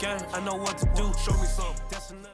game, I know what to do. Show me something. That's another.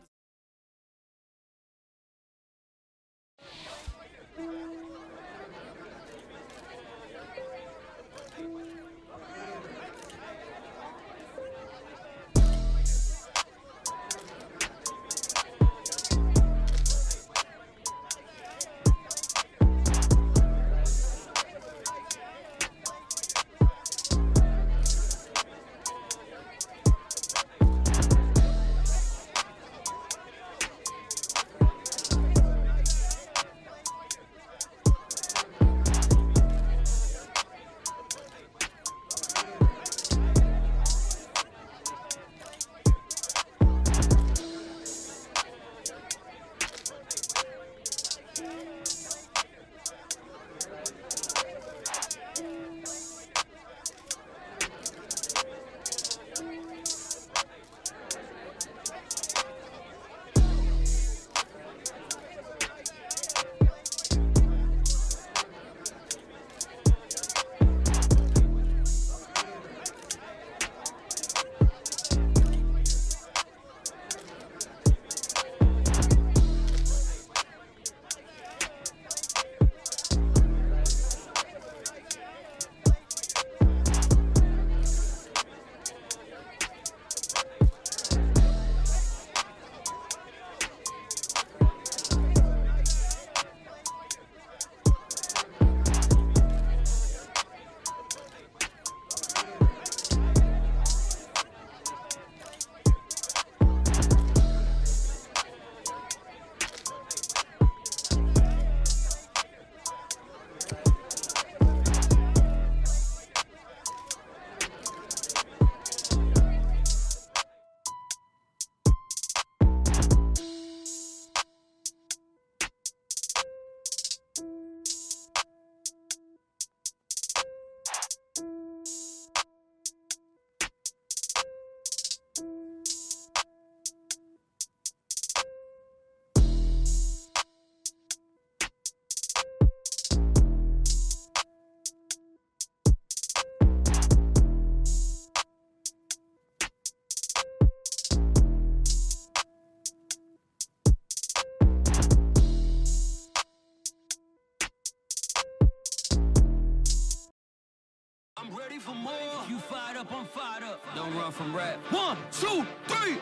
I'm ready for more. You fired up, I'm fired up. Don't run from rap. 1, 2, 3.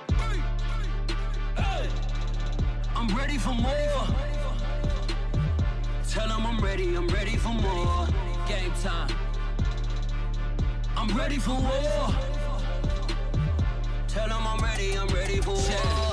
Hey. I'm ready for more. Tell them I'm ready for more. Game time. I'm ready for war. Tell them I'm ready for war.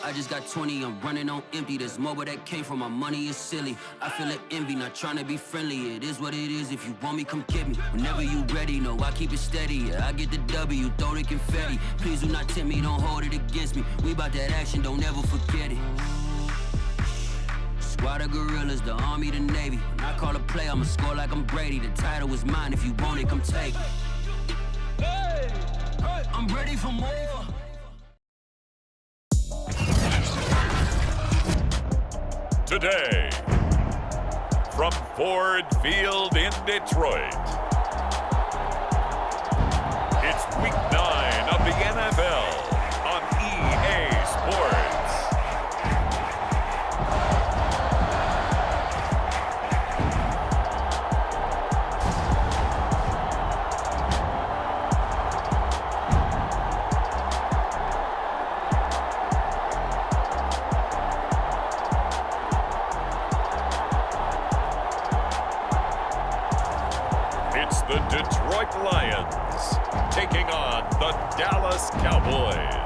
I just got 20, I'm running on empty. There's more where that came from, my money is silly. I feel like envy, not trying to be friendly. It is what it is, if you want me, come get me. Whenever you ready, no, I keep it steady. Yeah, I get the W, throw the confetti. Please do not tempt me, don't hold it against me. We bout that action, don't ever forget it. Squad of gorillas, the army, the navy. When I call a play, I'ma score like I'm Brady. The title is mine, if you want it, come take it. Hey, hey. I'm ready for more. Today, from Ford Field in Detroit, it's Week 9 of the NFL on EA Sports. The Detroit Lions taking on the Dallas Cowboys.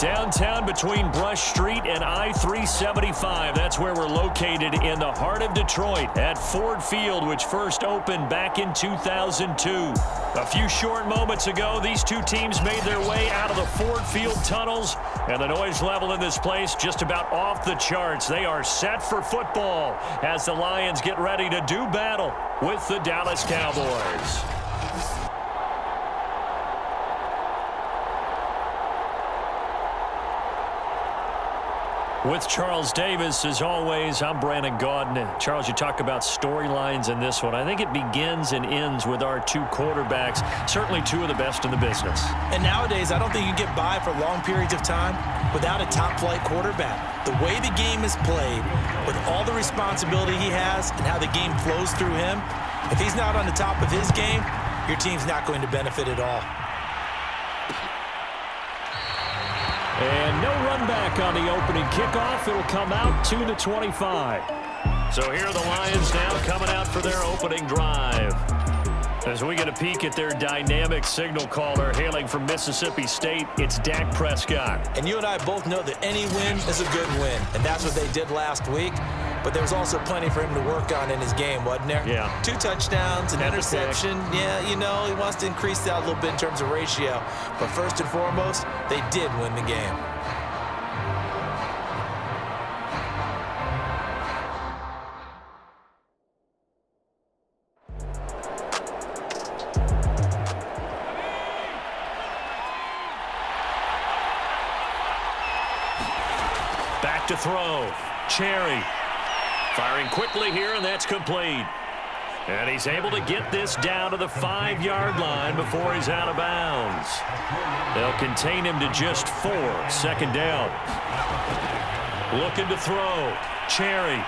Downtown between Brush Street and I-375. That's where we're located in the heart of Detroit at Ford Field, which first opened back in 2002. A few short moments ago, these two teams made their way out of the Ford Field tunnels, and the noise level in this place just about off the charts. They are set for football as the Lions get ready to do battle with the Dallas Cowboys. With Charles Davis, as always, I'm Brandon Gaudin. Charles, you talk about storylines in this one. I think it begins and ends with our two quarterbacks, certainly two of the best in the business. And nowadays, I don't think you can get by for long periods of time without a top-flight quarterback. The way the game is played, with all the responsibility he has and how the game flows through him, if he's not on the top of his game, your team's not going to benefit at all. And no run back on the opening kickoff. It'll come out to the 25. So here are the Lions now coming out for their opening drive. As we get a peek at their dynamic signal caller hailing from Mississippi State, it's Dak Prescott. And you and I both know that any win is a good win, and that's what they did last week. But there was also plenty for him to work on in his game, wasn't there? Yeah. 2 touchdowns, an interception. Yeah, you know, he wants to increase that a little bit in terms of ratio. But first and foremost, they did win the game. Back to throw. Cherry. Firing quickly here, and that's complete. And he's able to get this down to the 5-yard line before he's out of bounds. They'll contain him to just 4. Second down. Looking to throw. Cherry.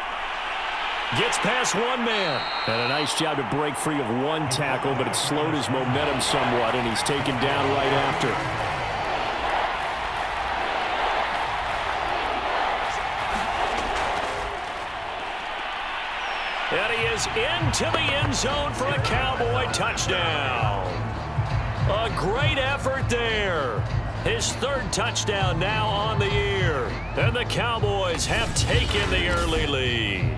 Gets past one man. And a nice job to break free of one tackle, but it slowed his momentum somewhat, and he's taken down right after. And he is into the end zone for a Cowboy touchdown. A great effort there. His 3rd touchdown now on the year. And the Cowboys have taken the early lead.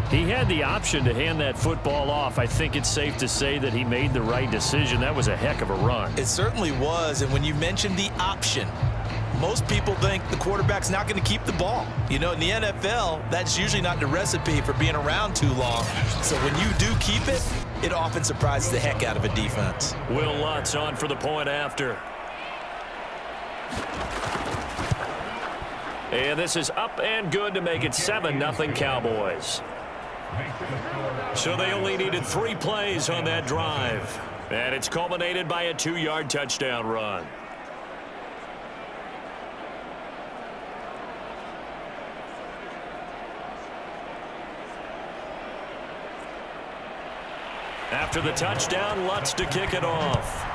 He had the option to hand that football off. I think it's safe to say that he made the right decision. That was a heck of a run. It certainly was. And when you mentioned the option, most people think the quarterback's not going to keep the ball. You know, in the NFL, that's usually not the recipe for being around too long. So when you do keep it, it often surprises the heck out of a defense. Will Lutz on for the point after. And this is up and good to make it 7-0 Cowboys. So they only needed 3 plays on that drive. And it's culminated by a 2-yard touchdown run. After the touchdown, Lutz to kick it off.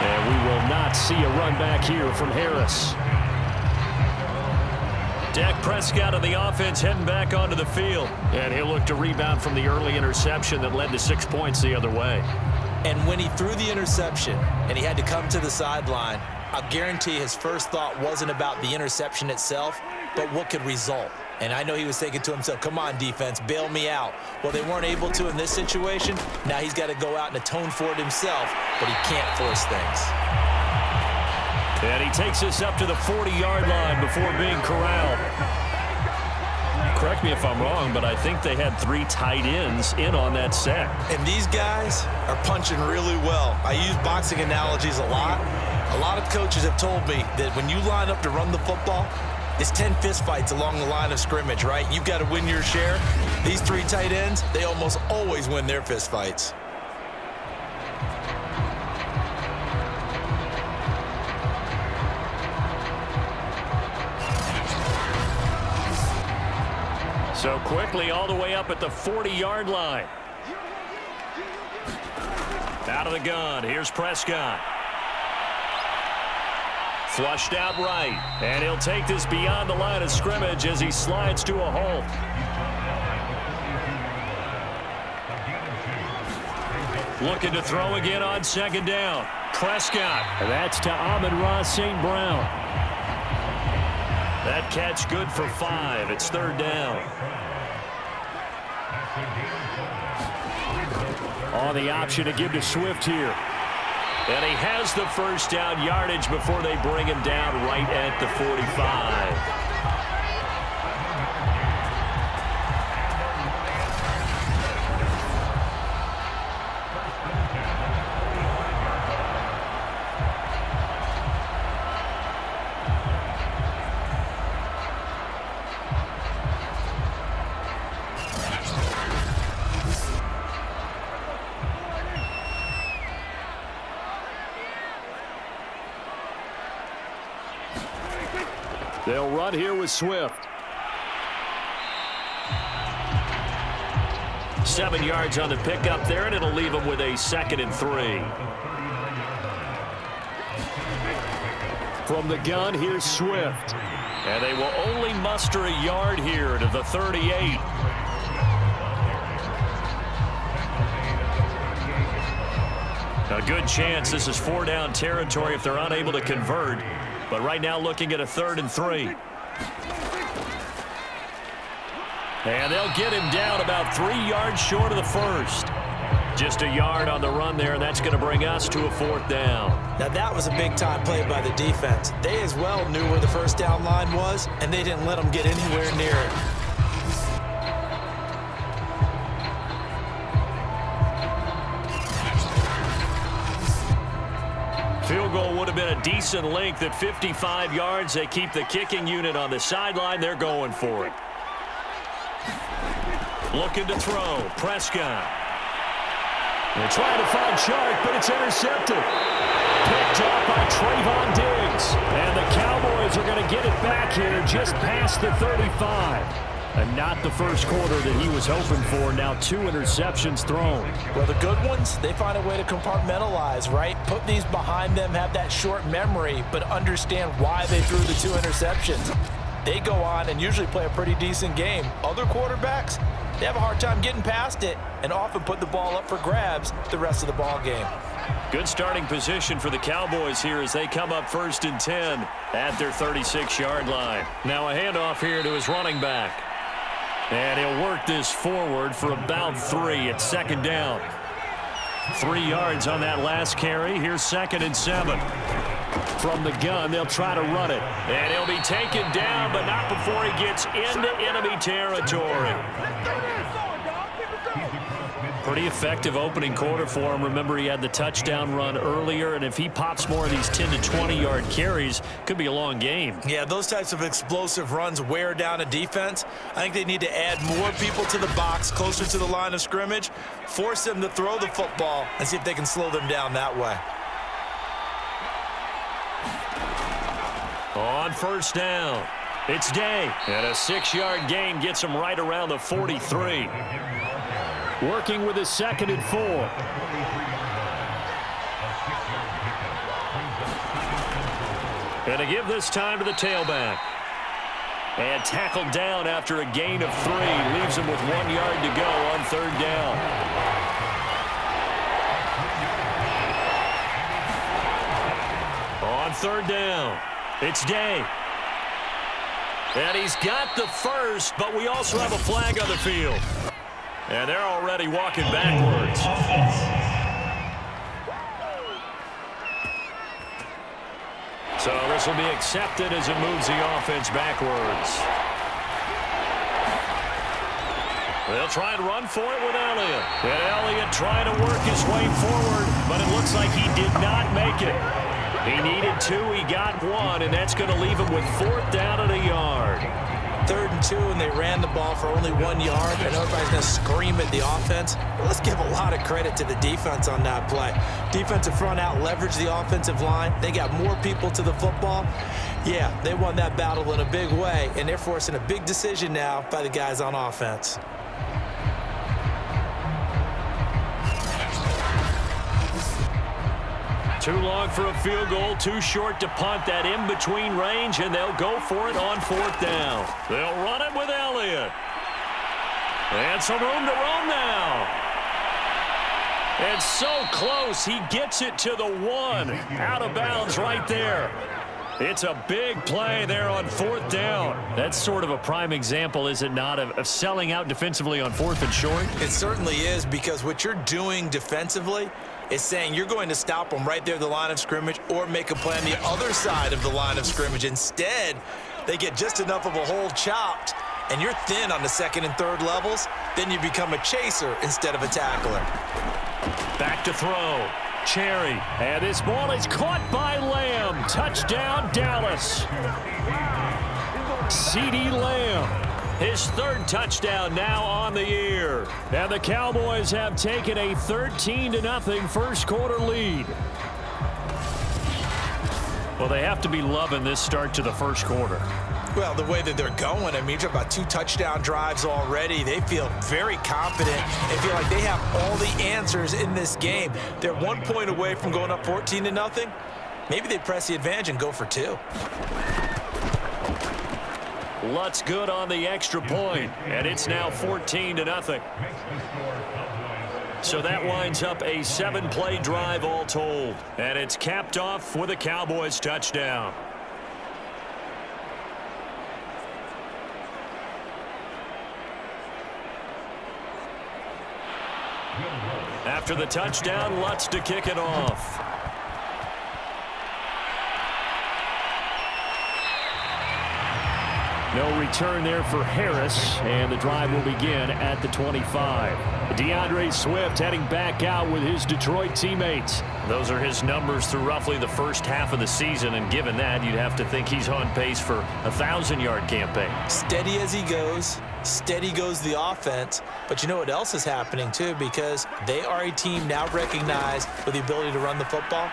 And we will not see a run back here from Harris. Dak Prescott of the offense heading back onto the field. And he'll look to rebound from the early interception that led to 6 points the other way. And when he threw the interception and he had to come to the sideline, I guarantee his first thought wasn't about the interception itself, but what could result. And I know he was thinking to himself, come on, defense, bail me out. Well, they weren't able to in this situation. Now he's got to go out and atone for it himself, but he can't force things. And he takes us up to the 40-yard line before being corralled. Correct me if I'm wrong, but I think they had 3 tight ends in on that set. And these guys are punching really well. I use boxing analogies a lot. A lot of coaches have told me that when you line up to run the football, it's 10 fistfights along the line of scrimmage, right? You've got to win your share. These 3 tight ends, they almost always win their fistfights. So quickly all the way up at the 40-yard line. Out of the gun, here's Prescott. Flushed out right, and he'll take this beyond the line of scrimmage as he slides to a halt. Looking to throw again on second down. Prescott. And that's to Amon-Ra St. Brown. That catch good for 5. It's 3rd down. On the option to give to Swift here. And he has the first down yardage before they bring him down right at the 45. They'll run here with Swift. 7 yards on the pickup there, and it'll leave them with a 2nd and 3. From the gun, here's Swift. And they will only muster a yard here to the 38. A good chance this is 4-down territory if they're unable to convert. But right now looking at a 3rd and 3. And they'll get him down about 3 yards short of the first. Just a yard on the run there, and that's going to bring us to a 4th down. Now that was a big-time play by the defense. They as well knew where the first down line was, and they didn't let them get anywhere near it. Field goal would have been a decent length at 55 yards. They keep the kicking unit on the sideline. They're going for it. Looking to throw. Prescott. They're trying to find Chark, but it's intercepted. Picked up by Trayvon Diggs. And the Cowboys are going to get it back here just past the 35. And not the first quarter that he was hoping for. Now 2 interceptions thrown. Well, the good ones, they find a way to compartmentalize, right? Put these behind them, have that short memory, but understand why they threw the 2 interceptions. They go on and usually play a pretty decent game. Other quarterbacks, they have a hard time getting past it and often put the ball up for grabs the rest of the ball game. Good starting position for the Cowboys here as they come up 1st and 10 at their 36-yard line. Now a handoff here to his running back. And he'll work this forward for about 3 at 2nd down. 3 yards on that last carry. Here's 2nd and 7. From the gun, they'll try to run it. And he'll be taken down, but not before he gets into enemy territory. Pretty effective opening quarter for him. Remember, he had the touchdown run earlier, and if he pops more of these 10 to 20-yard carries, could be a long game. Yeah, those types of explosive runs wear down a defense. I think they need to add more people to the box, closer to the line of scrimmage, force them to throw the football, and see if they can slow them down that way. On 1st down, it's Day. And a 6-yard gain gets him right around the 43. Working with his 2nd and 4. And to give this time to the tailback. And tackled down after a gain of 3. Leaves him with 1 yard to go on 3rd down. On 3rd down, it's Day. And he's got the first, but we also have a flag on the field. And they're already walking backwards. So this will be accepted as it moves the offense backwards. They'll try and run for it with Elliott. And Elliott trying to work his way forward, but it looks like he did not make it. He needed 2, he got 1, and that's going to leave him with 4th down at a yard. 3rd and 2, and they ran the ball for only 1 yard. I know everybody's going to scream at the offense, but let's give a lot of credit to the defense on that play. Defensive front out leveraged the offensive line. They got more people to the football. Yeah, they won that battle in a big way, and they're forcing a big decision now by the guys on offense. Too long for a field goal, too short to punt. That in-between range, and they'll go for it on 4th down. They'll run it with Elliott. And some room to roam now. And so close, he gets it to the 1. Out of bounds right there. It's a big play there on 4th down. That's sort of a prime example, is it not, of selling out defensively on 4th and short? It certainly is, because what you're doing defensively is saying you're going to stop them right there at the line of scrimmage or make a play on the other side of the line of scrimmage. Instead, they get just enough of a hole chopped, and you're thin on the 2nd and 3rd levels. Then you become a chaser instead of a tackler. Back to throw. Cherry. And this ball is caught by Lamb. Touchdown, Dallas. CeeDee Lamb. His 3rd touchdown now on the year. And the Cowboys have taken a 13-0 first quarter lead. Well, they have to be loving this start to the first quarter. Well, the way that they're going, I mean, you're talking about 2 touchdown drives already. They feel very confident and feel like they have all the answers in this game. They're 1 point away from going up 14-0. Maybe they press the advantage and go for 2. Lutz good on the extra point, and it's now 14-0. So that winds up a 7-play drive all told, and it's capped off with a Cowboys touchdown. After the touchdown, Lutz to kick it off. No return there for Harris, and the drive will begin at the 25. DeAndre Swift heading back out with his Detroit teammates. Those are his numbers through roughly the first half of the season, and given that, you'd have to think he's on pace for a 1,000-yard campaign. Steady as he goes. Steady goes the offense. But you know what else is happening, too, because they are a team now recognized for the ability to run the football.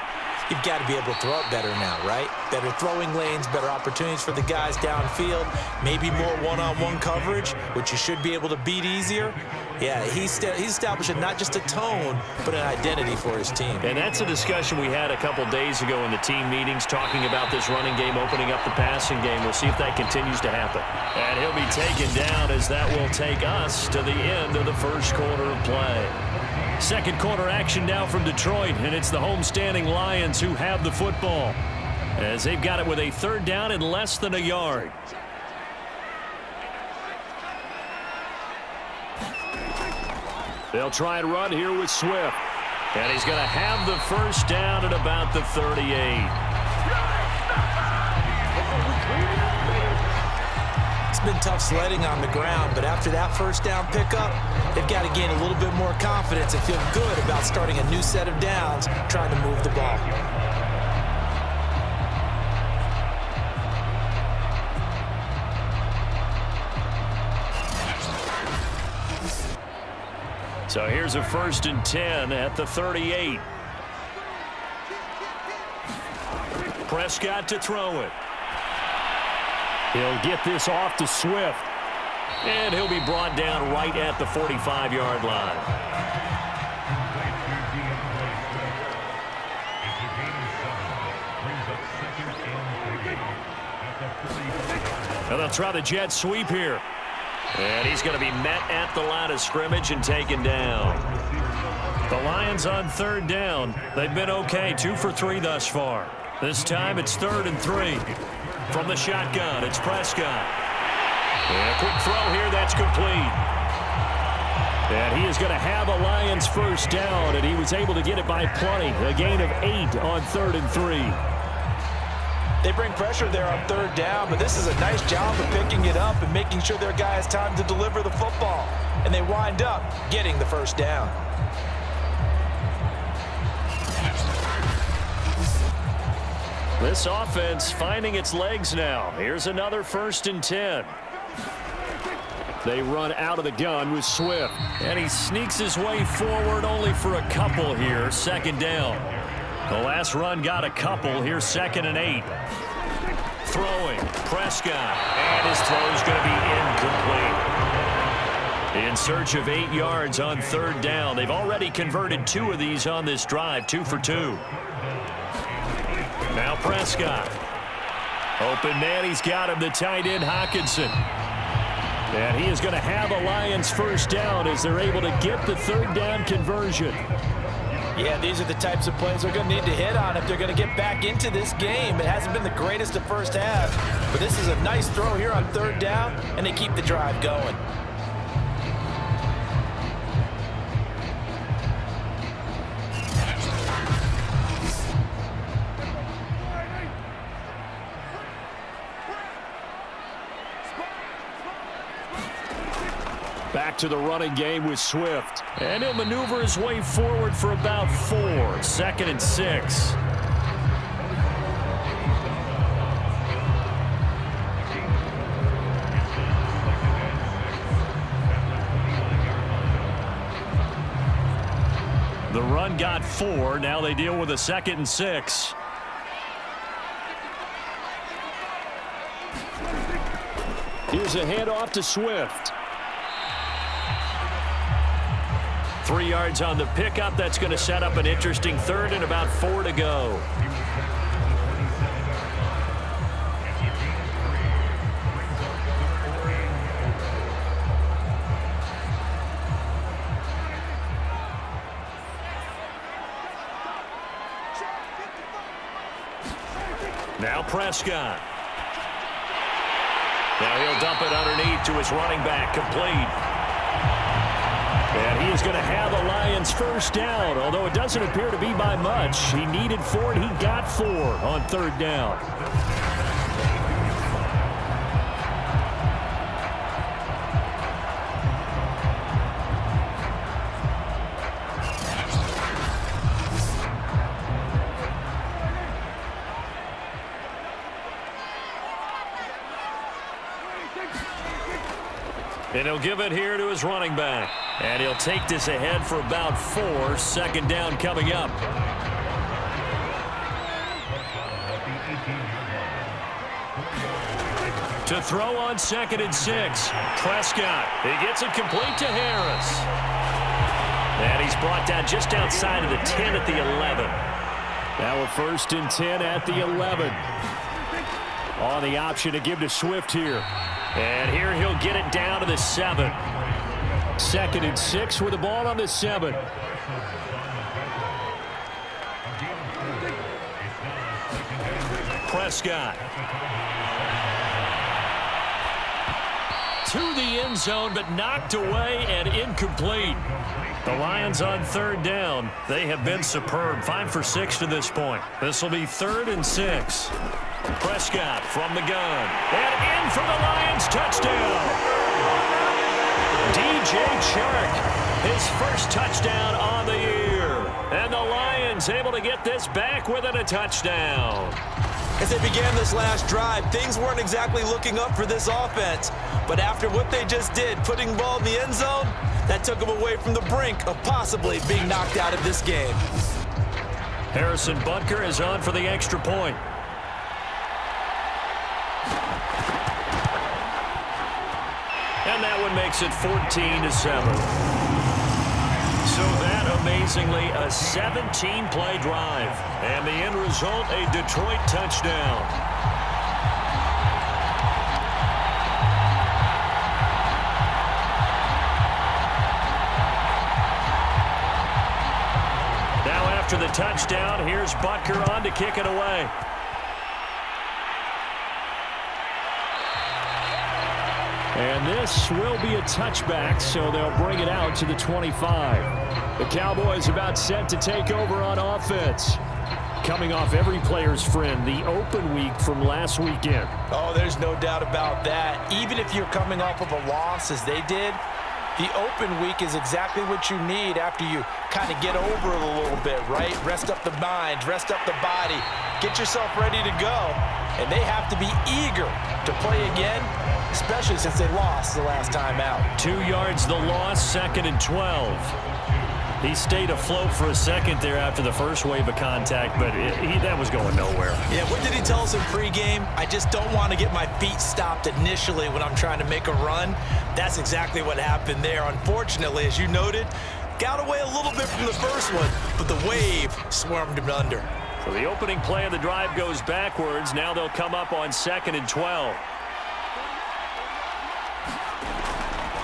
You've got to be able to throw it better now, right? Better throwing lanes, better opportunities for the guys downfield, maybe more one-on-one coverage, which you should be able to beat easier. Yeah, he's establishing not just a tone, but an identity for his team. And that's a discussion we had a couple days ago in the team meetings, talking about this running game, opening up the passing game. We'll see if that continues to happen. And he'll be taken down as that will take us to the end of the first quarter of play. Second quarter action now from Detroit, and it's the homestanding Lions who have the football, as they've got it with a 3rd down and less than a yard. They'll try and run here with Swift, and he's going to have the first down at about the 38. It's been tough sledding on the ground, but after that first down pickup, they've got to gain a little bit more confidence and feel good about starting a new set of downs, trying to move the ball. So here's a 1st and 10 at the 38. Prescott to throw it. He'll get this off to Swift, and he'll be brought down right at the 45-yard line. And they'll try the jet sweep here. And he's going to be met at the line of scrimmage and taken down. The Lions on 3rd down. They've been okay, 2 for 3 thus far. This time it's 3rd and 3. From the shotgun, it's Prescott. And a quick throw here, that's complete. And he is going to have a Lions first down, and he was able to get it by plenty. A gain of 8 on 3rd and 3. They bring pressure there on 3rd down, but this is a nice job of picking it up and making sure their guy has time to deliver the football. And they wind up getting the first down. This offense finding its legs now. Here's another 1st and 10. They run out of the gun with Swift, and he sneaks his way forward only for a couple here. 2nd down. The last run got a couple. Here's 2nd and 8. Throwing, Prescott, and his throw is going to be incomplete. In search of 8 yards on 3rd down. They've already converted 2 of these on this drive, 2 for 2. Now Prescott. Open man, he's got him, the tight end Hockenson. And he is going to have a Lions first down as they're able to get the 3rd down conversion. Yeah, these are the types of plays they're going to need to hit on if they're going to get back into this game. It hasn't been the greatest of first half, but this is a nice throw here on 3rd down, and they keep the drive going. Back to the running game with Swift. And he'll maneuver his way forward for about 4. 2nd and 6. The run got 4. Now they deal with a 2nd and 6. Here's a handoff to Swift. 3 yards on the pickup. That's going to set up an interesting third and about 4 to go. Now Prescott. Now he'll dump it underneath to his running back, complete. And he is going to have the Lions first down, although it doesn't appear to be by much. He needed 4, and he got 4 on third down. And he'll give it here to his running back. And he'll take this ahead for about 4. Second down coming up. To throw on 2nd and 6. Prescott. He gets it complete to Harris. And he's brought down just outside of the 10 at the 11. Now a 1st and 10 at the 11. On the option to give to Swift here. And here he'll get it down to the 7. 2nd and 6 with the ball on the 7. Prescott. To the end zone, but knocked away and incomplete. The Lions on third down. They have been superb. 5 for 6 to this point. This will be 3rd and 6. Prescott from the gun. And in for the Lions touchdown. DJ Chark, his first touchdown on the year. And the Lions able to get this back within a touchdown. As they began this last drive, things weren't exactly looking up for this offense. But after what they just did, putting the ball in the end zone, that took them away from the brink of possibly being knocked out of this game. Harrison Butker is on for the extra point. And that one makes it 14-7. So that, amazingly, a 17-play drive. And the end result, a Detroit touchdown. Now after the touchdown, here's Butker on to kick it away. And this will be a touchback, so they'll bring it out to the 25. The Cowboys about set to take over on offense. Coming off every player's friend, the open week from last weekend. Oh, there's no doubt about that. Even if you're coming off of a loss as they did, the open week is exactly what you need after you kind of get over it a little bit, right? Rest up the mind, rest up the body, get yourself ready to go. And they have to be eager to play again, especially since they lost the last time out. 2 yards the loss, 2nd and 12. He stayed afloat for a second there after the first wave of contact, but that was going nowhere. Yeah, what did he tell us in pregame? I just don't want to get my feet stopped initially when I'm trying to make a run. That's exactly what happened there. Unfortunately, as you noted, got away a little bit from the first one, but the wave swarmed him under. So the opening play of the drive goes backwards. Now they'll come up on 2nd and 12.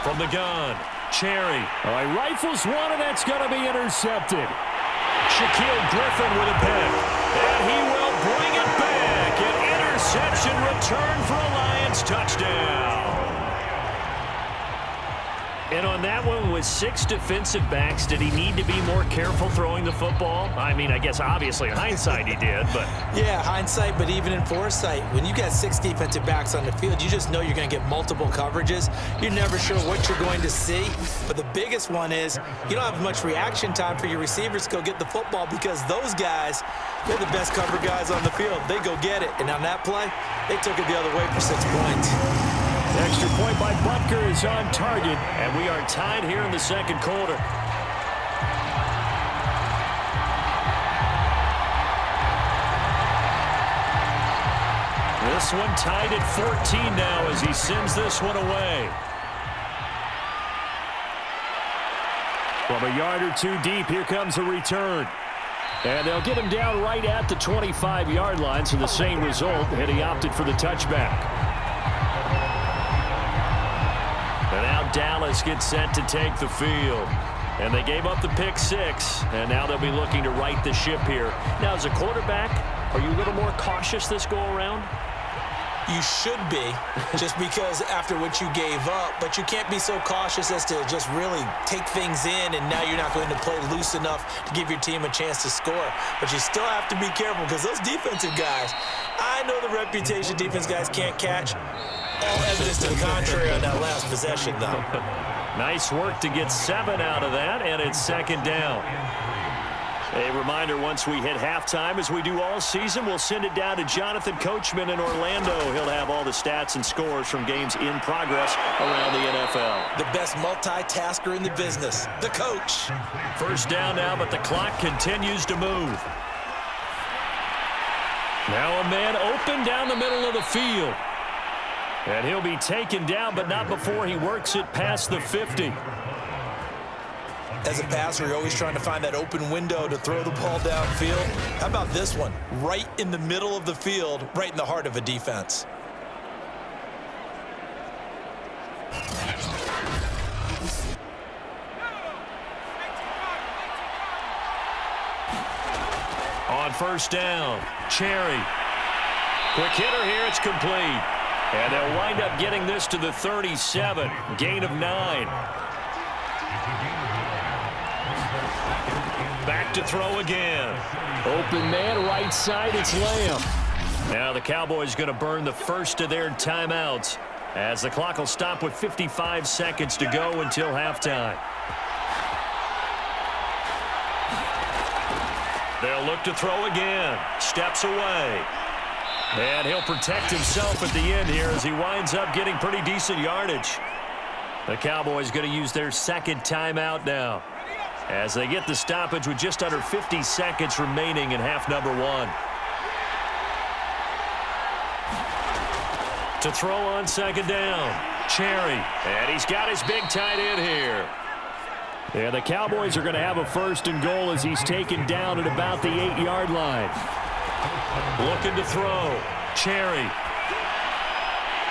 From the gun, Cherry. All right, rifles one, and that's going to be intercepted. Shaquille Griffin with a pick. And he will bring it back. An interception return for a Lions touchdown. And on that one, with 6 defensive backs, did he need to be more careful throwing the football? I mean, I guess obviously in hindsight he did, but... Yeah, hindsight, but even in foresight, when you got 6 defensive backs on the field, you just know you're going to get multiple coverages. You're never sure what you're going to see. But the biggest one is you don't have much reaction time for your receivers to go get the football because those guys, they're the best cover guys on the field. They go get it. And on that play, they took it the other way for 6 points. Extra point by Butker is on target, and we are tied here in the second quarter. This one tied at 14 now as he sends this one away. From a yard or two deep, here comes a return. And they'll get him down right at the 25-yard line, so the same result, and he opted for the touchback. And now Dallas gets set to take the field. And they gave up the pick six, and now they'll be looking to right the ship here. Now, as a quarterback, are you a little more cautious this go-around? You should be, just because after what you gave up, but you can't be so cautious as to just really take things in, and now you're not going to play loose enough to give your team a chance to score. But you still have to be careful because those defensive guys, I know the reputation defense guys can't catch. All evidence to the contrary on that last possession, though. Nice work to get 7 out of that, and it's second down. A reminder, once we hit halftime, as we do all season, we'll send it down to Jonathan Coachman in Orlando. He'll have all the stats and scores from games in progress around the NFL. The best multitasker in the business, the coach. First down now, but the clock continues to move. Now a man open down the middle of the field. And he'll be taken down, but not before he works it past the 50. As a passer, you're always trying to find that open window to throw the ball downfield. How about this one? Right in the middle of the field, right in the heart of a defense. On first down, Cherry. Quick hitter here, it's complete. And they'll wind up getting this to the 37. Gain of 9. Back to throw again. Open man, right side, it's Lamb. Now the Cowboys going to burn the first of their timeouts as the clock will stop with 55 seconds to go until halftime. They'll look to throw again. Steps away. And he'll protect himself at the end here as he winds up getting pretty decent yardage. The Cowboys going to use their second timeout now as they get the stoppage with just under 50 seconds remaining in half number 1. To throw on second down, Cherry. And he's got his big tight end here. And the Cowboys are going to have a first and goal as he's taken down at about the 8-yard line. Looking to throw. Cherry.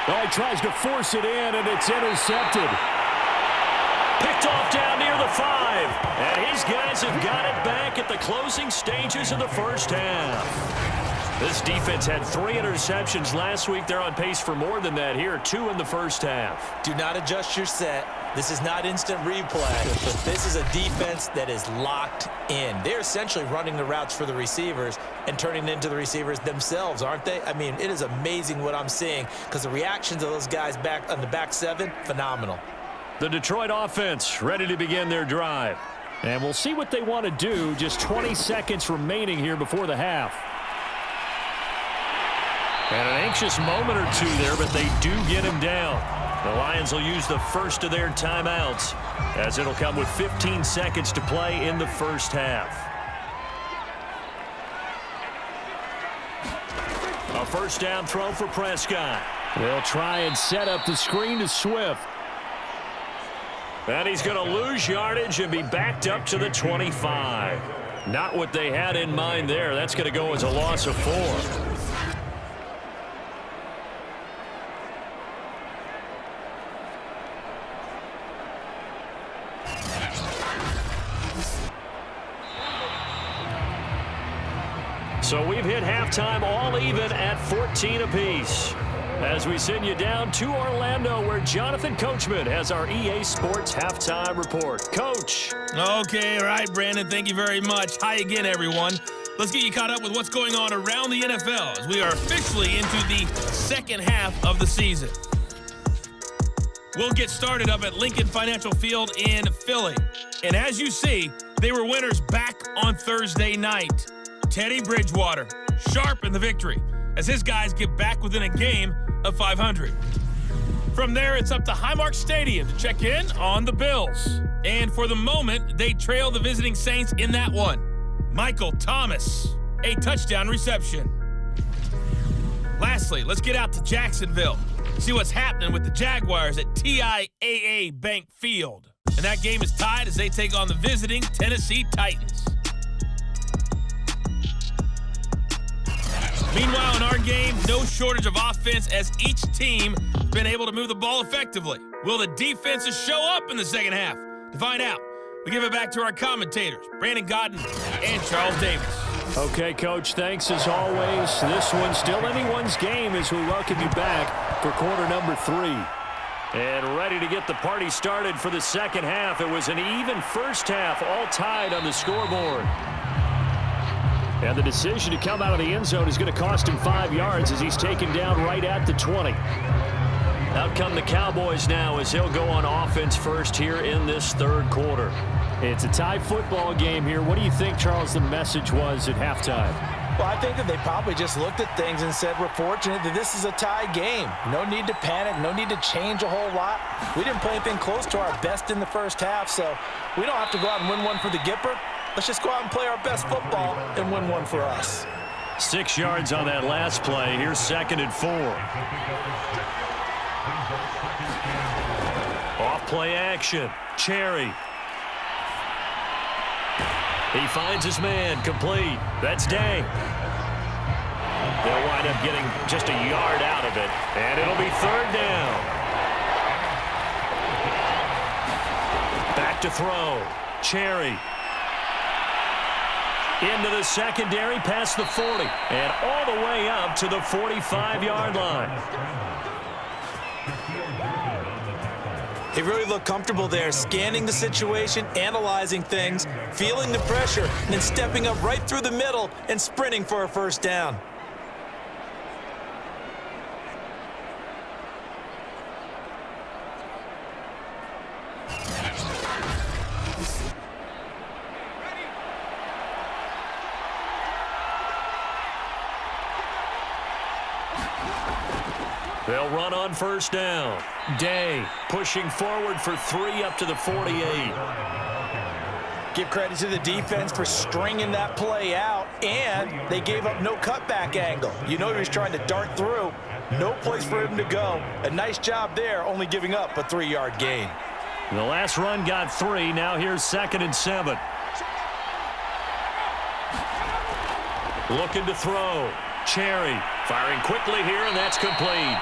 Oh, he tries to force it in, and it's intercepted. Picked off down near the 5. And his guys have got it back at the closing stages of the first half. This defense had 3 interceptions last week. They're on pace for more than that here. 2 in the first half. Do not adjust your set. This is not instant replay. This is a defense that is locked in. They're essentially running the routes for the receivers and turning into the receivers themselves, aren't they? I mean, it is amazing what I'm seeing because the reactions of those guys back on the back 7, phenomenal. The Detroit offense ready to begin their drive. And we'll see what they want to do. Just 20 seconds remaining here before the half. And an anxious moment or two there, but they do get him down. The Lions will use the first of their timeouts as it'll come with 15 seconds to play in the first half. A first down throw for Prescott. They'll try and set up the screen to Swift. And he's going to lose yardage and be backed up to the 25. Not what they had in mind there. That's going to go as a loss of 4. So we've hit halftime all even at 14 apiece. As we send you down to Orlando where Jonathan Coachman has our EA Sports halftime report. Coach. Okay, all right, Brandon, thank you very much. Hi again, everyone. Let's get you caught up with what's going on around the NFL as we are officially into the second half of the season. We'll get started up at Lincoln Financial Field in Philly. And as you see, they were winners back on Thursday night. Teddy Bridgewater, sharp in the victory, as his guys get back within a game of 500. From there, it's up to Highmark Stadium to check in on the Bills. And for the moment, they trail the visiting Saints in that one. Michael Thomas, a touchdown reception. Lastly, let's get out to Jacksonville. See what's happening with the Jaguars at TIAA Bank Field. And that game is tied as they take on the visiting Tennessee Titans. Meanwhile, in our game, no shortage of offense as each team has been able to move the ball effectively. Will the defenses show up in the second half? To find out, we give it back to our commentators, Brandon Godden and Charles Davis. Okay, Coach, thanks as always. This one's still anyone's game as we welcome you back for quarter number 3. And ready to get the party started for the second half. It was an even first half, all tied on the scoreboard. And the decision to come out of the end zone is going to cost him 5 yards as he's taken down right at the 20. Out come the Cowboys now as he'll go on offense first here in this third quarter. It's a tie football game here. What do you think, Charles, the message was at halftime? Well, I think that they probably just looked at things and said, we're fortunate that this is a tie game. No need to panic, no need to change a whole lot. We didn't play anything close to our best in the first half, so we don't have to go out and win one for the Gipper. Let's just go out and play our best football and win one for us. 6 yards on that last play. Here's 2nd and 4. Off play action. Cherry. He finds his man, complete. That's Day. They'll wind up getting just a yard out of it, and it'll be 3rd down. Back to throw. Cherry. Into the secondary, past the 40, and all the way up to the 45-yard line. He really looked comfortable there, scanning the situation, analyzing things, feeling the pressure, and then stepping up right through the middle and sprinting for a first down. They'll run on first down. Day pushing forward for 3 up to the 48. Give credit to the defense for stringing that play out, and they gave up no cutback angle. You know he was trying to dart through. No place for him to go. A nice job there, only giving up a 3-yard gain. The last run got 3. Now here's 2nd and 7. Looking to throw. Cherry firing quickly here, and that's complete.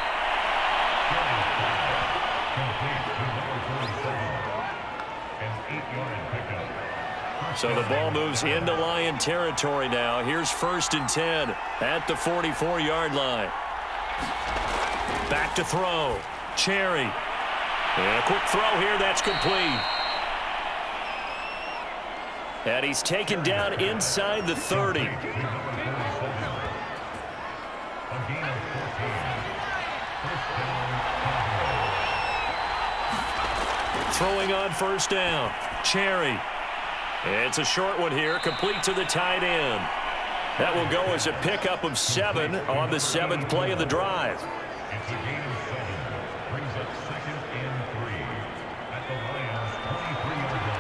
So the ball moves into Lion territory now. Here's 1st and 10 at the 44-yard line. Back to throw. Cherry. And a quick throw here. That's complete. And he's taken down inside the 30. Throwing on first down. Cherry. It's a short one here, complete to the tight end. That will go as a pickup of 7 on the 7th play of the drive. It's a gain of 7. Brings up 2nd and 3 at the Lions' 23-yard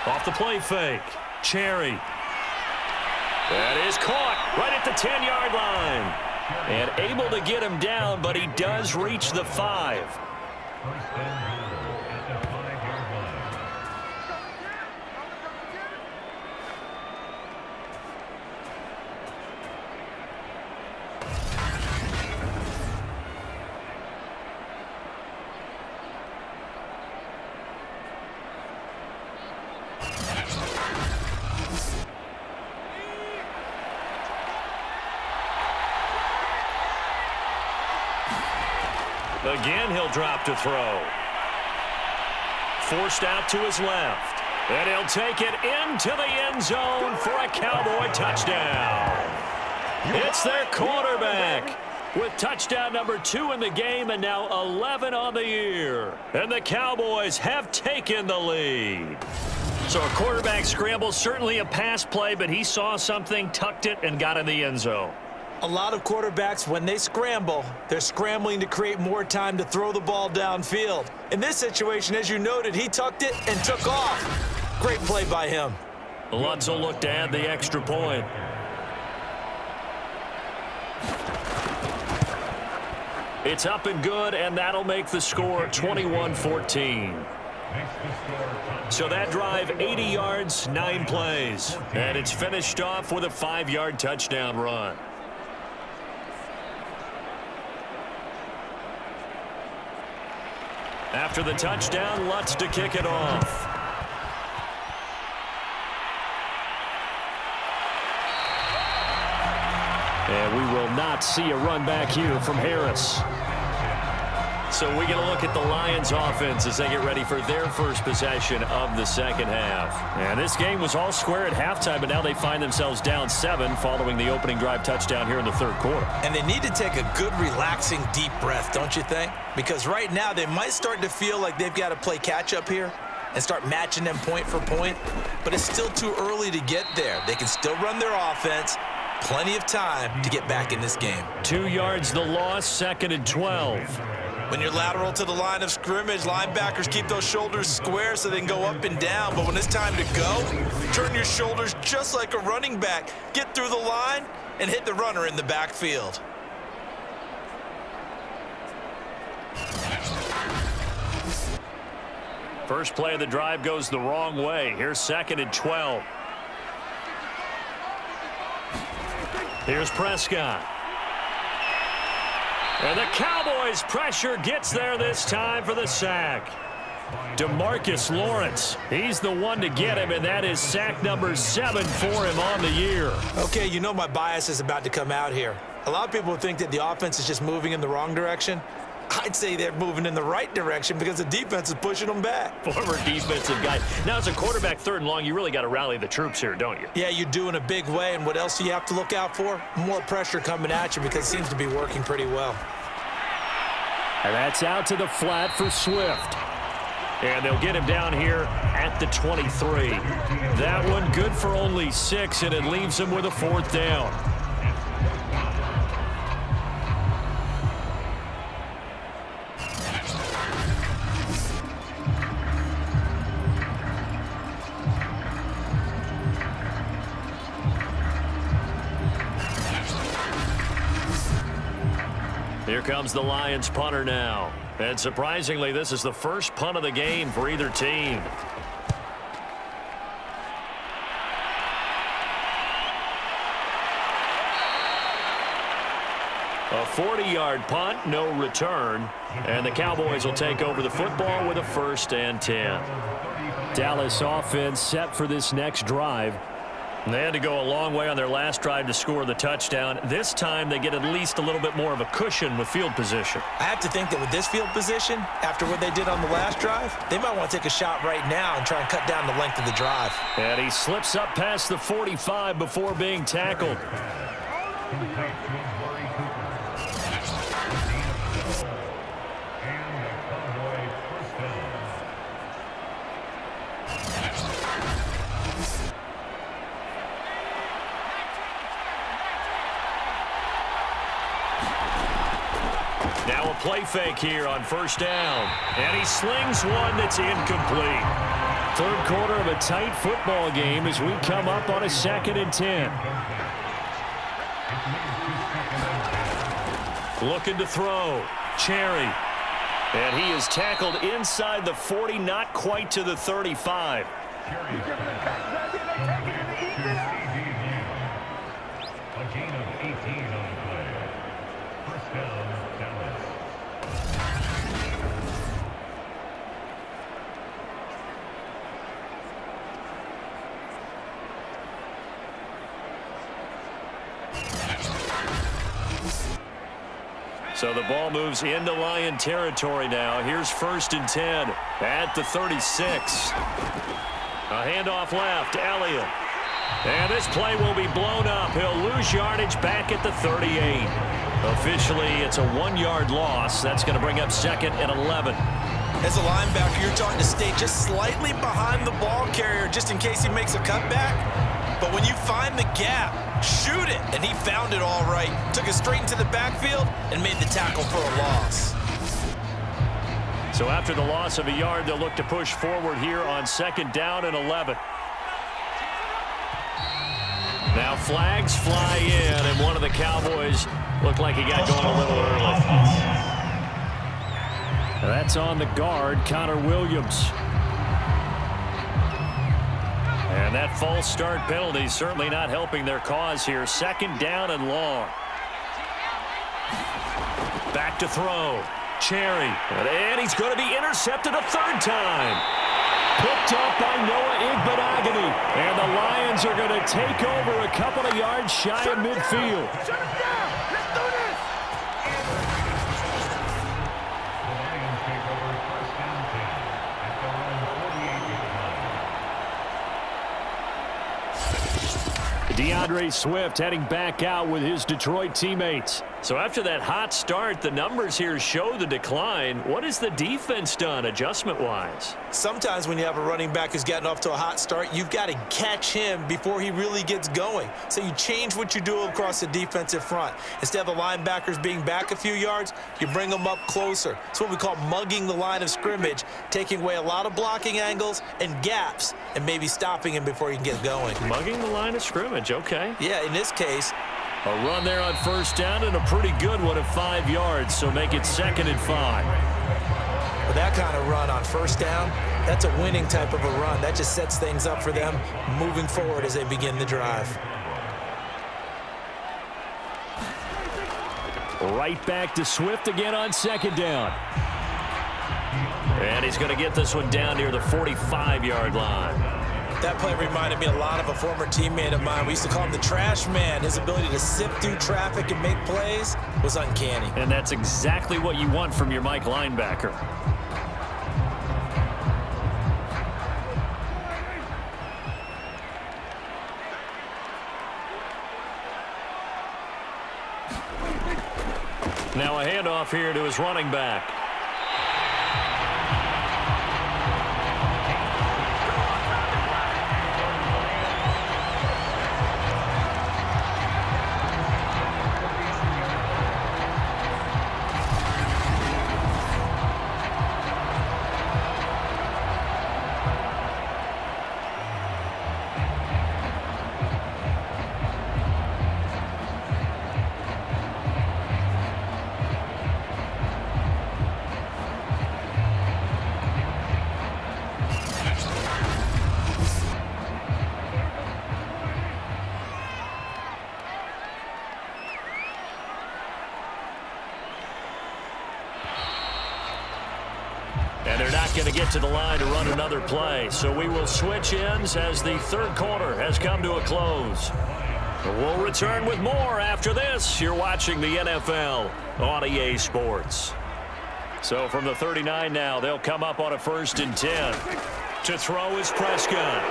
line. Off the play fake. Cherry. That is caught right at the 10-yard line. And able to get him down, but he does reach the 5. First and goal at the 5-yard Again, he'll drop to throw. Forced out to his left. And he'll take it into the end zone for a Cowboy touchdown. It's their quarterback with touchdown number 2 in the game and now 11 on the year. And the Cowboys have taken the lead. So a quarterback scramble, certainly a pass play, but he saw something, tucked it, and got in the end zone. A lot of quarterbacks, when they scramble, they're scrambling to create more time to throw the ball downfield. In this situation, as you noted, he tucked it and took off. Great play by him. Lutz will look to add the extra point. It's up and good, and that'll make the score 21-14. So that drive, 80 yards, 9 plays. And it's finished off with a 5-yard touchdown run. After the touchdown, Lutz to kick it off. And we will not see a run back here from Harris. So we get a look at the Lions offense as they get ready for their first possession of the second half. And this game was all square at halftime, but now they find themselves down 7 following the opening drive touchdown here in the third quarter. And they need to take a good, relaxing, deep breath, don't you think? Because right now they might start to feel like they've got to play catch-up here and start matching them point for point. But it's still too early to get there. They can still run their offense. Plenty of time to get back in this game. 2 yards the loss, 2nd and 12. When you're lateral to the line of scrimmage, linebackers keep those shoulders square so they can go up and down. But when it's time to go, turn your shoulders just like a running back. Get through the line and hit the runner in the backfield. First play of the drive goes the wrong way. Here's 2nd and 12. Here's Prescott. And the Cowboys pressure gets there this time for the sack. DeMarcus Lawrence, he's the one to get him, and that is sack number 7 for him on the year. Okay, you know my bias is about to come out here. A lot of people think that the offense is just moving in the wrong direction. I'd say they're moving in the right direction because the defense is pushing them back. Former defensive guy. Now, as a quarterback 3rd and long, you really got to rally the troops here, don't you? Yeah, you do in a big way. And what else do you have to look out for? More pressure coming at you because it seems to be working pretty well. And that's out to the flat for Swift. And they'll get him down here at the 23. That one good for only 6, and it leaves him with a 4th down. Here comes the Lions punter now. And surprisingly, this is the first punt of the game for either team. A 40-yard punt, no return. And the Cowboys will take over the football with a 1st and 10. Dallas offense set for this next drive. They had to go a long way on their last drive to score the touchdown. This time they get at least a little bit more of a cushion with field position. I have to think that with this field position, after what they did on the last drive, they might want to take a shot right now and try and cut down the length of the drive. And he slips up past the 45 before being tackled. Now a play fake here on 1st down. And he slings one that's incomplete. 3rd quarter of a tight football game as we come up on a 2nd and 10. Looking to throw. Cherry. And he is tackled inside the 40, not quite to the 35. A gain of 18 on the play. 1st down, Dallas. So the ball moves into Lion territory now. Here's 1st and 10 at the 36. A handoff left, Elliott. And this play will be blown up. He'll lose yardage back at the 38. Officially, it's a 1-yard loss. That's going to bring up 2nd and 11. As a linebacker, you're taught to stay just slightly behind the ball carrier just in case he makes a cutback. But when you find the gap, shoot it. And he found it all right. Took it straight into the backfield and made the tackle for a loss. So after the loss of a yard, they'll look to push forward here on 2nd down and 11. Now flags fly in, and one of the Cowboys looked like he got going a little early. That's on the guard, Connor Williams. And that false start penalty certainly not helping their cause here. Second down and long. Back to throw. Cherry. And he's going to be intercepted a third time. Picked up by Noah Igbenogany. And the Lions are going to take over a couple of yards shy of midfield. Shut it down! Let's do this! The Lions take over first down 10 at their own 48-yard line. DeAndre Swift heading back out with his Detroit teammates. So after that hot start, the numbers here show the decline. What has the defense done adjustment-wise? Sometimes when you have a running back who's gotten off to a hot start, you've got to catch him before he really gets going. So you change what you do across the defensive front. Instead of the linebackers being back a few yards, you bring them up closer. It's what we call mugging the line of scrimmage, taking away a lot of blocking angles and gaps and maybe stopping him before he can get going. Mugging the line of scrimmage, okay. Yeah, in this case, a run there on first down and a pretty good one at 5 yards, so make it 2nd and 5. with that kind of run on first down, that's a winning type of a run. That just sets things up for them moving forward as they begin the drive. Right back to Swift again on second down. And he's going to get this one down near the 45-yard line. That play reminded me a lot of a former teammate of mine. We used to call him the trash man. His ability to sift through traffic and make plays was uncanny. And that's exactly what you want from your Mike linebacker. Now a handoff here to his running back. And they're not going to get to the line to run another play. So we will switch ends as the third quarter has come to a close. We'll return with more after this. You're watching the NFL on EA Sports. So from the 39 now, they'll come up on a 1st and 10. To throw is Prescott.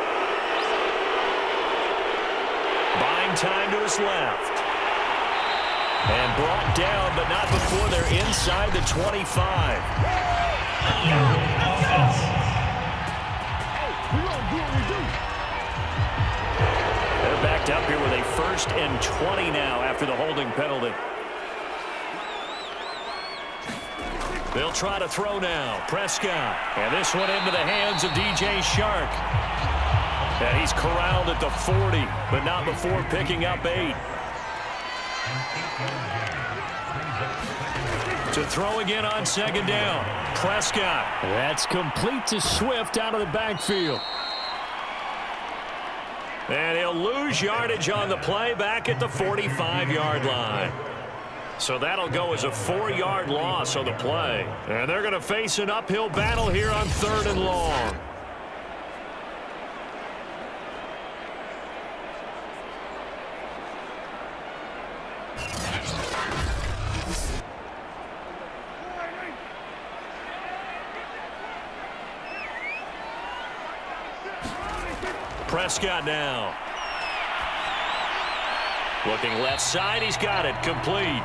Buying time to his left. And brought down, but not before they're inside the 25. They're backed up here with a 1st and 20 now after the holding penalty. They'll try to throw now. Prescott. And this one into the hands of DJ Shark. And he's corralled at the 40, but not before picking up 8. To throw again on second down. Prescott. That's complete to Swift out of the backfield. And he'll lose yardage on the play back at the 45-yard line. So that'll go as a 4-yard loss on the play. And they're going to face an uphill battle here on 3rd and long. Prescott now. Looking left side, he's got it, complete.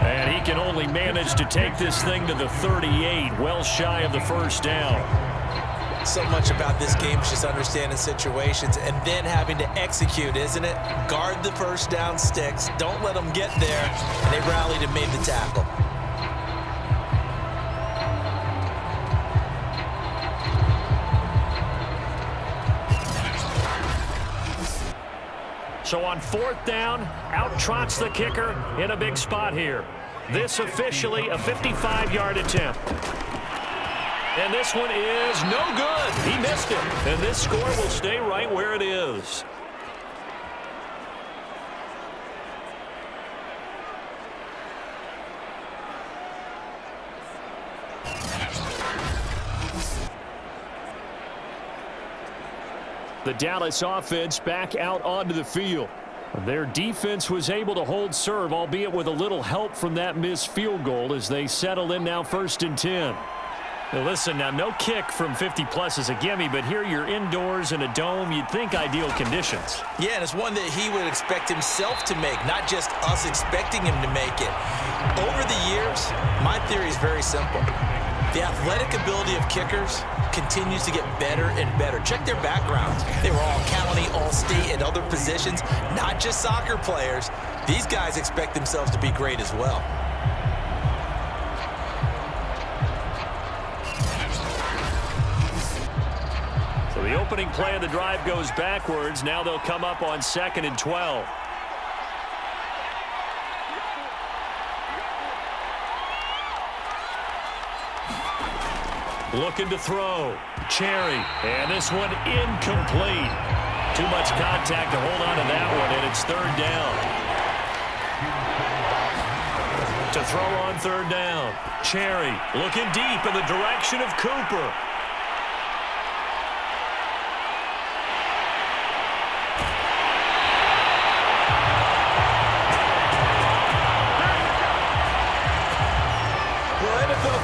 And he can only manage to take this thing to the 38, well shy of the 1st down. So much about this game is just understanding situations and then having to execute, isn't it? Guard the first down sticks, don't let them get there, and they rallied and made the tackle. So on 4th down, out trots the kicker in a big spot here. This officially a 55-yard attempt. And this one is no good. He missed it. And this score will stay right where it is. The Dallas offense back out onto the field. Their defense was able to hold serve, albeit with a little help from that missed field goal as they settle in now 1st and 10. Now listen, now no kick from 50-plus is a gimme, but here you're indoors in a dome. You'd think ideal conditions. Yeah, and it's one that he would expect himself to make, not just us expecting him to make it. Over the years, my theory is very simple. The athletic ability of kickers continues to get better and better. Check their backgrounds. They were all county, all state, and other positions, not just soccer players. These guys expect themselves to be great as well. So the opening play of the drive goes backwards. Now they'll come up on 2nd and 12. Looking to throw. Cherry. And this one incomplete. Too much contact to hold on to that one, and it's 3rd down. To throw on 3rd down. Cherry looking deep in the direction of Cooper.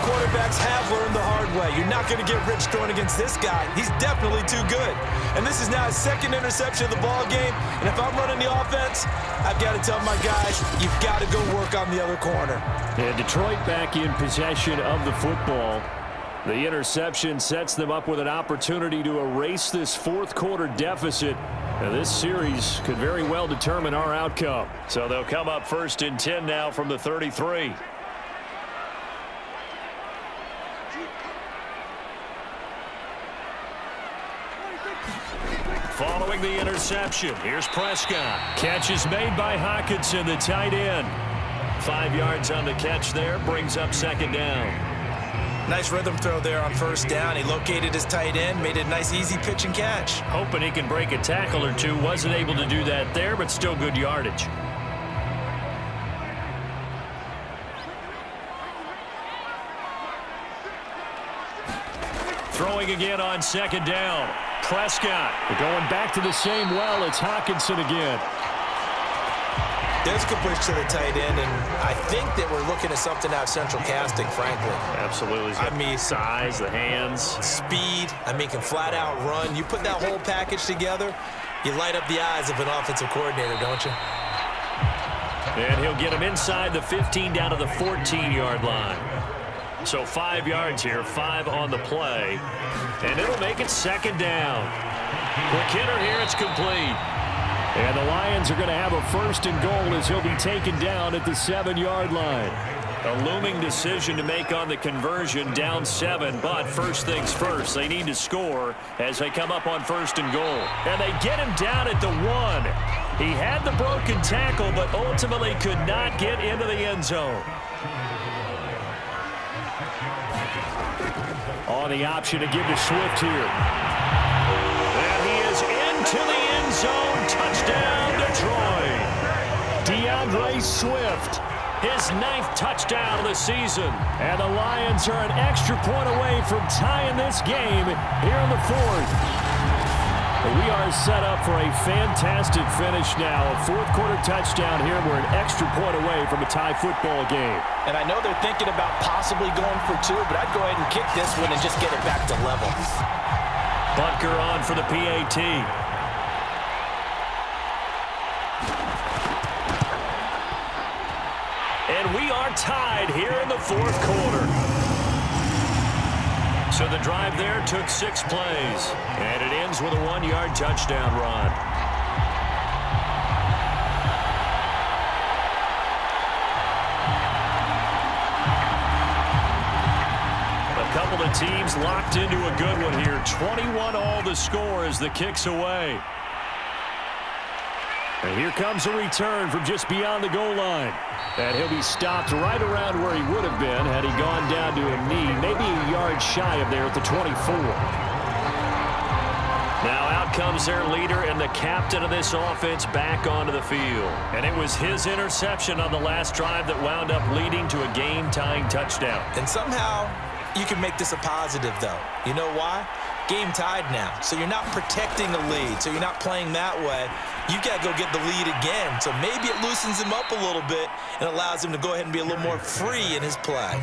Quarterbacks have learned the hard way. You're not going to get rich throwing against this guy. He's definitely too good. And this is now his 2nd interception of the ball game. And if I'm running the offense, I've got to tell my guys, you've got to go work on the other corner. And Detroit back in possession of the football. The interception sets them up with an opportunity to erase this 4th quarter deficit. Now, this series could very well determine our outcome. So they'll come up 1st and 10 now from the 33. Following the interception, here's Prescott. Catch is made by Hockenson, the tight end. 5 yards on the catch there, brings up 2nd down. Nice rhythm throw there on 1st down. He located his tight end, made it a nice, easy pitch and catch. Hoping he can break a tackle or two. Wasn't able to do that there, but still good yardage. Throwing again on 2nd down. Prescott going back to the same well. It's Hockenson again. There's a good push to the tight end, and I think that we're looking at something out of central casting, frankly. Absolutely. I mean, size, the hands. Speed. I mean, can flat out run. You put that whole package together, you light up the eyes of an offensive coordinator, don't you? And he'll get him inside the 15 down to the 14-yard line. So 5 yards here, 5 on the play. And it'll make it 2nd down. Quick hitter here, it's complete. And the Lions are going to have a 1st and goal as he'll be taken down at the 7-yard line. A looming decision to make on the conversion, down 7. But first things first, they need to score as they come up on 1st and goal. And they get him down at the 1. He had the broken tackle, but ultimately could not get into the end zone. On the option to give to Swift here. And he is into the end zone. Touchdown, Detroit. DeAndre Swift, his 9th touchdown of the season. And the Lions are an extra point away from tying this game here in the 4th. We are set up for a fantastic finish now. A 4th quarter touchdown here. We're an extra point away from a tie football game. And I know they're thinking about possibly going for 2, but I'd go ahead and kick this one and just get it back to level. Bunker on for the PAT. And we are tied here in the 4th quarter. So the drive there took 6 plays. And it ends with a 1-yard touchdown run. A couple of teams locked into a good one here. 21 all the score as the kick's away. And here comes a return from just beyond the goal line. And he'll be stopped right around where he would have been had he gone down to a knee, maybe a yard shy of there at the 24. Now out comes their leader and the captain of this offense back onto the field. And it was his interception on the last drive that wound up leading to a game-tying touchdown. And somehow you can make this a positive, though. You know why? Game tied now, so you're not protecting the lead, so you're not playing that way. You got to go get the lead again, so maybe it loosens him up a little bit and allows him to go ahead and be a little more free in his play.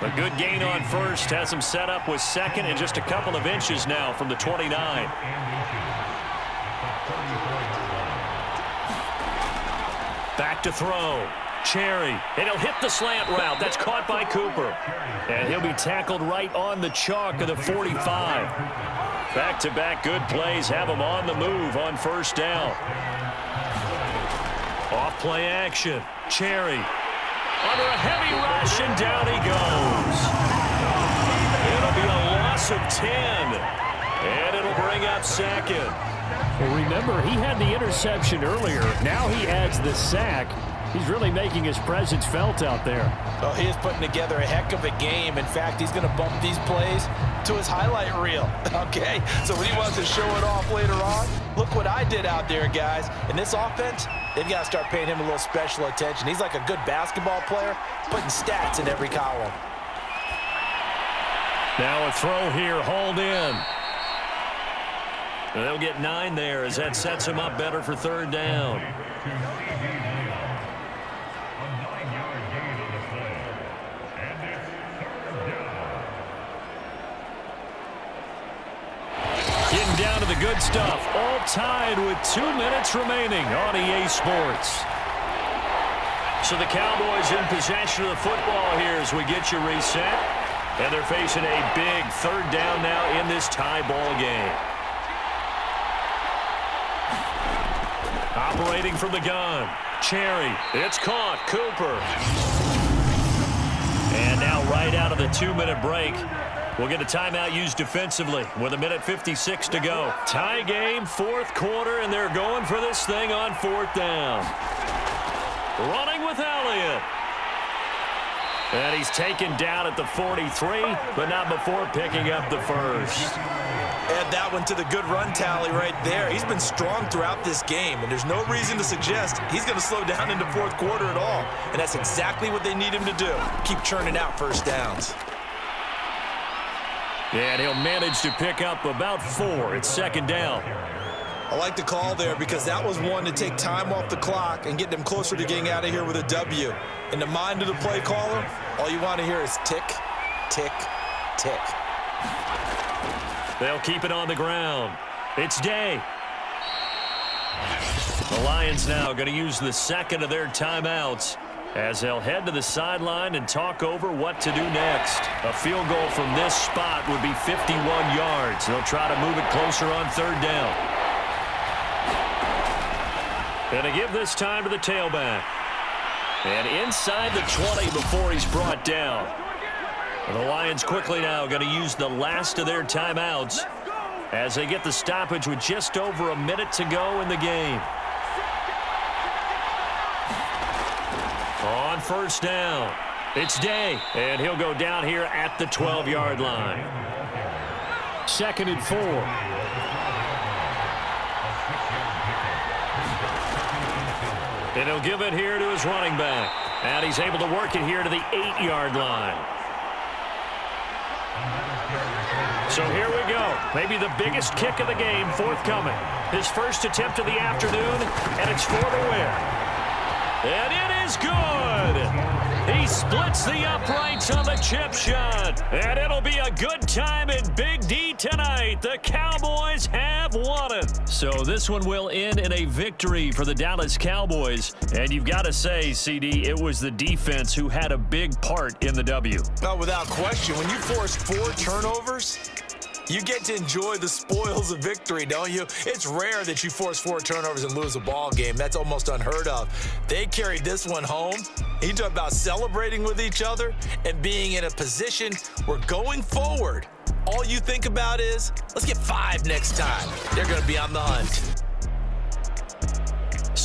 A good gain on first has him set up with second and just a couple of inches now from the 29. Back to throw. Cherry, and he'll hit the slant route. That's caught by Cooper. And he'll be tackled right on the chalk of the 45. Back-to-back good plays have him on the move on first down. Off play action. Cherry under a heavy rush, and down he goes. It'll be a loss of 10, and it'll bring up second. Well, remember, he had the interception earlier. Now he adds the sack. He's really making his presence felt out there. Oh, he is putting together a heck of a game. In fact, he's going to bump these plays to his highlight reel. Okay, so when he wants to show it off later on, look what I did out there, guys. In this offense, they've got to start paying him a little special attention. He's like a good basketball player, putting stats in every column. Now a throw here, hauled in. And they'll get 9 there as that sets him up better for third down. Getting down to the good stuff, all tied with 2 minutes remaining on EA Sports. So the Cowboys in possession of the football here as we get you reset. And they're facing a big third down now in this tie ball game. Operating from the gun, Cherry. It's caught, Cooper. And now right out of the 2-minute break, we'll get a timeout used defensively with 1:56 to go. Tie game, fourth quarter, and they're going for this thing on fourth down. Running with Elliott. And he's taken down at the 43, but not before picking up the first. Add that one to the good run tally right there. He's been strong throughout this game, and there's no reason to suggest he's going to slow down into fourth quarter at all. And that's exactly what they need him to do. Keep churning out first downs. And he'll manage to pick up about 4. It's second down. I like the call there because that was one to take time off the clock and get them closer to getting out of here with a W. In the mind of the play caller, all you want to hear is tick, tick, tick. They'll keep it on the ground. It's Day. The Lions now going to use the second of their timeouts as they'll head to the sideline and talk over what to do next. A field goal from this spot would be 51 yards. They'll try to move it closer on third down. And to give this time to the tailback. And inside the 20 before he's brought down. The Lions quickly now going to use the last of their timeouts as they get the stoppage with just over a minute to go in the game. On first down, it's Day, and he'll go down here at the 12-yard line. Second and 4. And he'll give it here to his running back. And he's able to work it here to the 8-yard line. So here we go. Maybe the biggest kick of the game forthcoming. His first attempt of the afternoon, and it's for the win. And it is good. He splits the uprights on the chip shot. And it'll be a good time in Big D tonight. The Cowboys have won it. So this one will end in a victory for the Dallas Cowboys. And you've got to say, CD, it was the defense who had a big part in the W. Oh, without question. When you force 4 turnovers, you get to enjoy the spoils of victory, don't you? It's rare that you force 4 turnovers and lose a ball game. That's almost unheard of. They carried this one home. You talk about celebrating with each other and being in a position where going forward, all you think about is, let's get 5 next time. They're going to be on the hunt.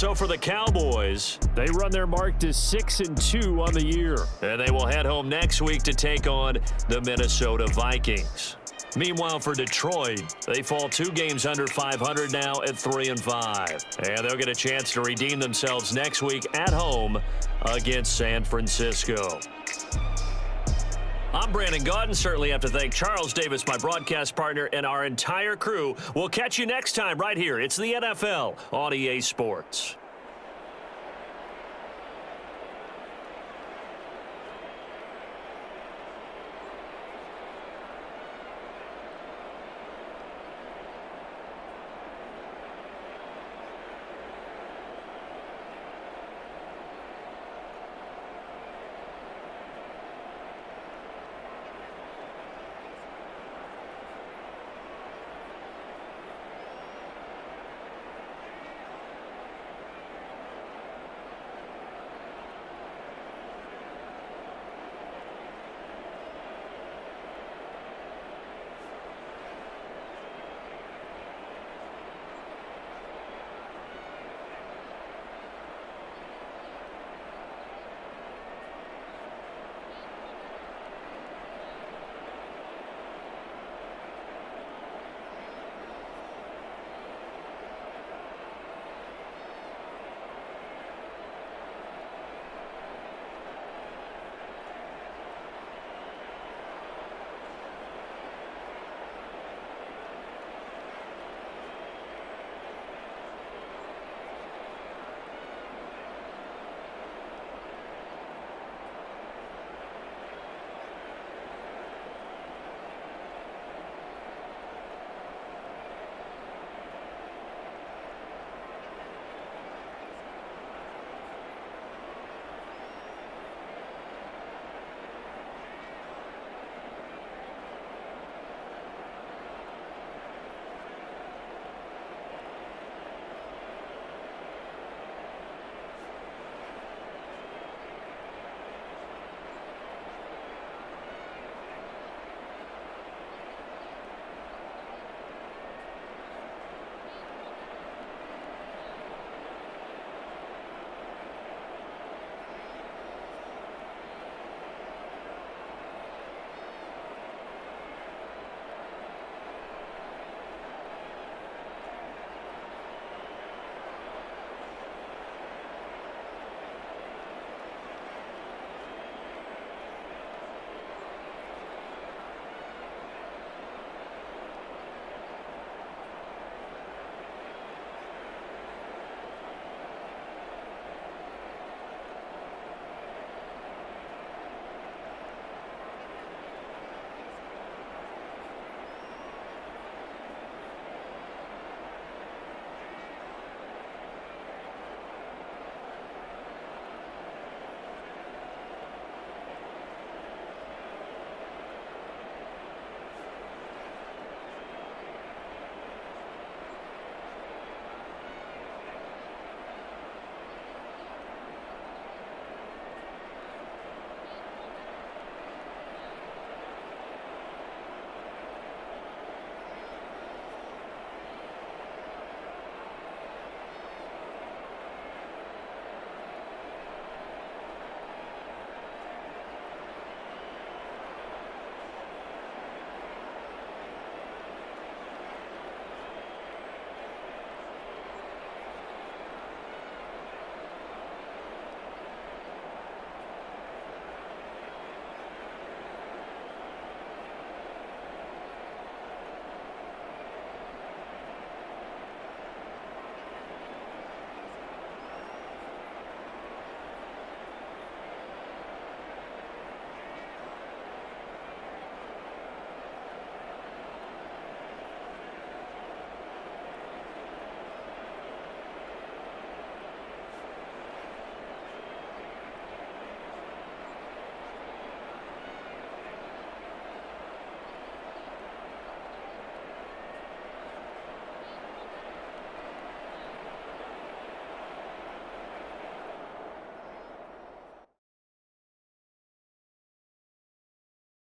So for the Cowboys, they run their mark to 6-2 on the year. And they will head home next week to take on the Minnesota Vikings. Meanwhile, for Detroit, they fall 2 games under 500 now at 3-5. And they'll get a chance to redeem themselves next week at home against San Francisco. I'm Brandon Gaudin. Certainly have to thank Charles Davis, my broadcast partner, and our entire crew. We'll catch you next time right here. It's the NFL on EA Sports.